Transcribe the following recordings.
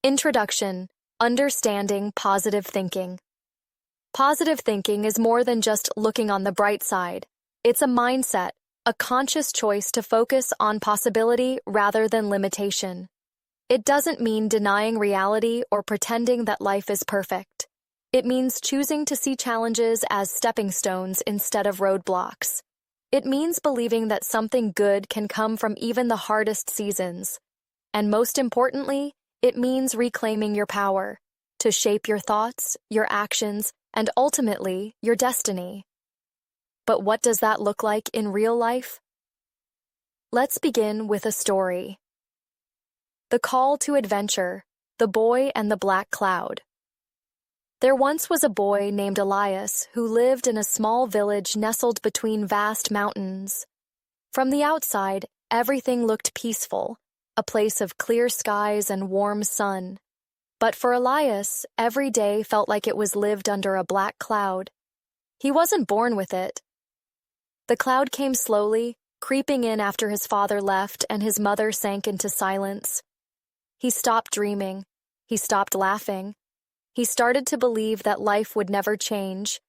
Introduction: Understanding Positive Thinking. Positive thinking is more than just looking on the bright side. It's a mindset, a conscious choice to focus on possibility rather than limitation. It doesn't mean denying reality or pretending that life is perfect. It means choosing to see challenges as stepping stones instead of roadblocks. It means believing that something good can come from even the hardest seasons. And most importantly, it means reclaiming your power to shape your thoughts, your actions, and ultimately, your destiny. But what does that look like in real life? Let's begin with a story. The Call to Adventure: The Boy and the Black Cloud. There once was a boy named Elias who lived in a small village nestled between vast mountains. From the outside, everything looked peaceful, a place of clear skies and warm sun. But for Elias, every day felt like it was lived under a black cloud. He wasn't born with it. The cloud came slowly, creeping in after his father left and his mother sank into silence. He stopped dreaming. He stopped laughing. He started to believe that life would never change.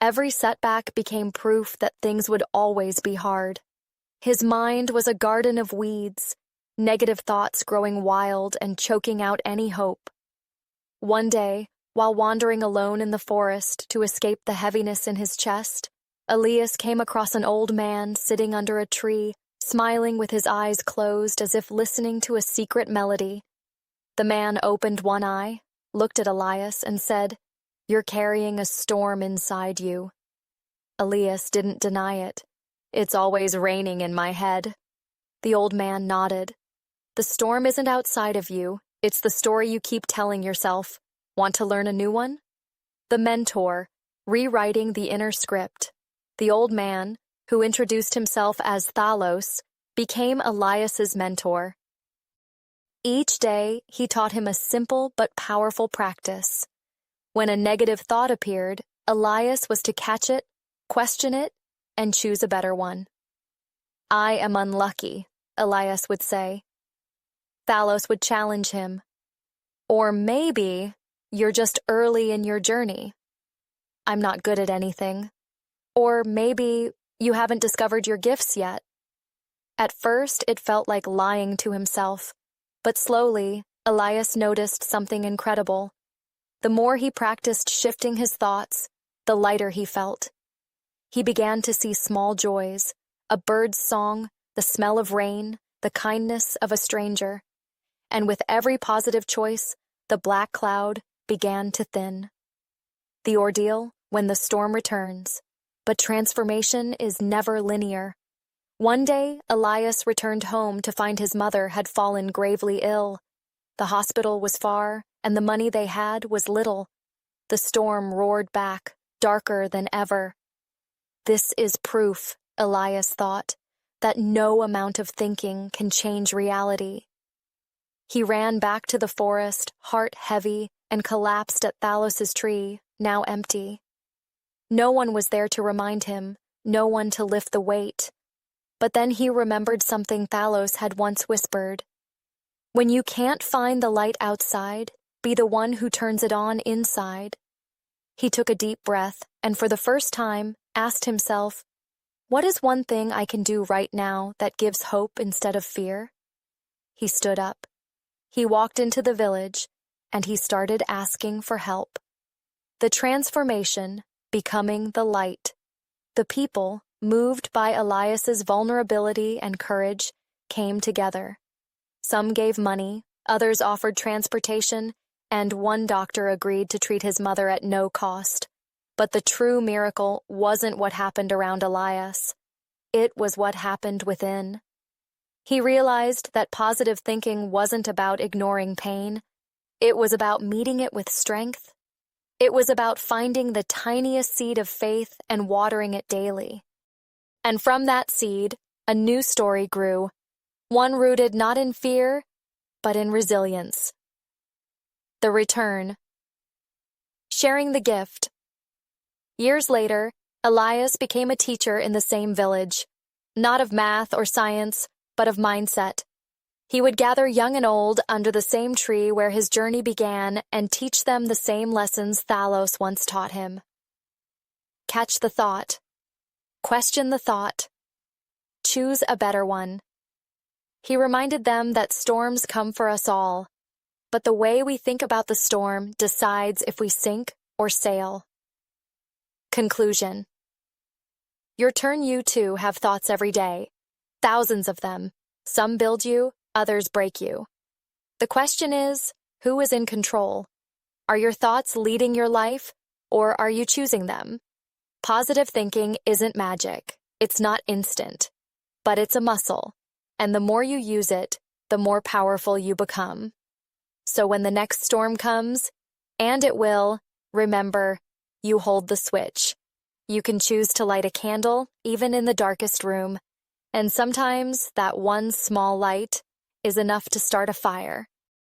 Every setback became proof that things would always be hard. His mind was a garden of weeds, negative thoughts growing wild and choking out any hope. One day, while wandering alone in the forest to escape the heaviness in his chest, Elias came across an old man sitting under a tree, smiling with his eyes closed as if listening to a secret melody. The man opened one eye, looked at Elias, and said, "You're carrying a storm inside you." Elias didn't deny it. "It's always raining in my head." The old man nodded. "The storm isn't outside of you. It's the story you keep telling yourself. Want to learn a new one?" The mentor, rewriting the inner script. The old man, who introduced himself as Thalos, became Elias's mentor. Each day, he taught him a simple but powerful practice. When a negative thought appeared, Elias was to catch it, question it, and choose a better one. "I am unlucky," Elias would say. Thalos would challenge him. "Or maybe you're just early in your journey. I'm not good at anything. Or maybe you haven't discovered your gifts yet." At first, it felt like lying to himself, but slowly, Elias noticed something incredible. The more he practiced shifting his thoughts, the lighter he felt. He began to see small joys, a bird's song, the smell of rain, the kindness of a stranger. And with every positive choice, the black cloud began to thin. The ordeal, when the storm returns. But transformation is never linear. One day, Elias returned home to find his mother had fallen gravely ill. The hospital was far, and the money they had was little. The storm roared back, darker than ever. This is proof, Elias thought, that no amount of thinking can change reality. He ran back to the forest, heart heavy, and collapsed at Thalos's tree, now empty. No one was there to remind him, no one to lift the weight. But then he remembered something Thalos had once whispered. "When you can't find the light outside, be the one who turns it on inside." He took a deep breath and for the first time asked himself, "What is one thing I can do right now that gives hope instead of fear?" He stood up. He walked into the village, and he started asking for help. The transformation, becoming the light. The people, moved by Elias's vulnerability and courage, came together. Some gave money, others offered transportation, and one doctor agreed to treat his mother at no cost. But the true miracle wasn't what happened around Elias. It was what happened within. He realized that positive thinking wasn't about ignoring pain. It was about meeting it with strength. It was about finding the tiniest seed of faith and watering it daily. And from that seed, a new story grew, one rooted not in fear, but in resilience. The return. Sharing the gift. Years later, Elias became a teacher in the same village, not of math or science, but of mindset. He would gather young and old under the same tree where his journey began and teach them the same lessons Thalos once taught him. Catch the thought. Question the thought. Choose a better one. He reminded them that storms come for us all, but the way we think about the storm decides if we sink or sail. Conclusion. Your turn. You too have thoughts every day. Thousands of them. Some build you, others break you. The question is, who is in control? Are your thoughts leading your life, or are you choosing them? Positive thinking isn't magic. It's not instant. But it's a muscle, and the more you use it, the more powerful you become. So when the next storm comes, and it will, remember, you hold the switch. You can choose to light a candle, even in the darkest room, and sometimes that one small light is enough to start a fire.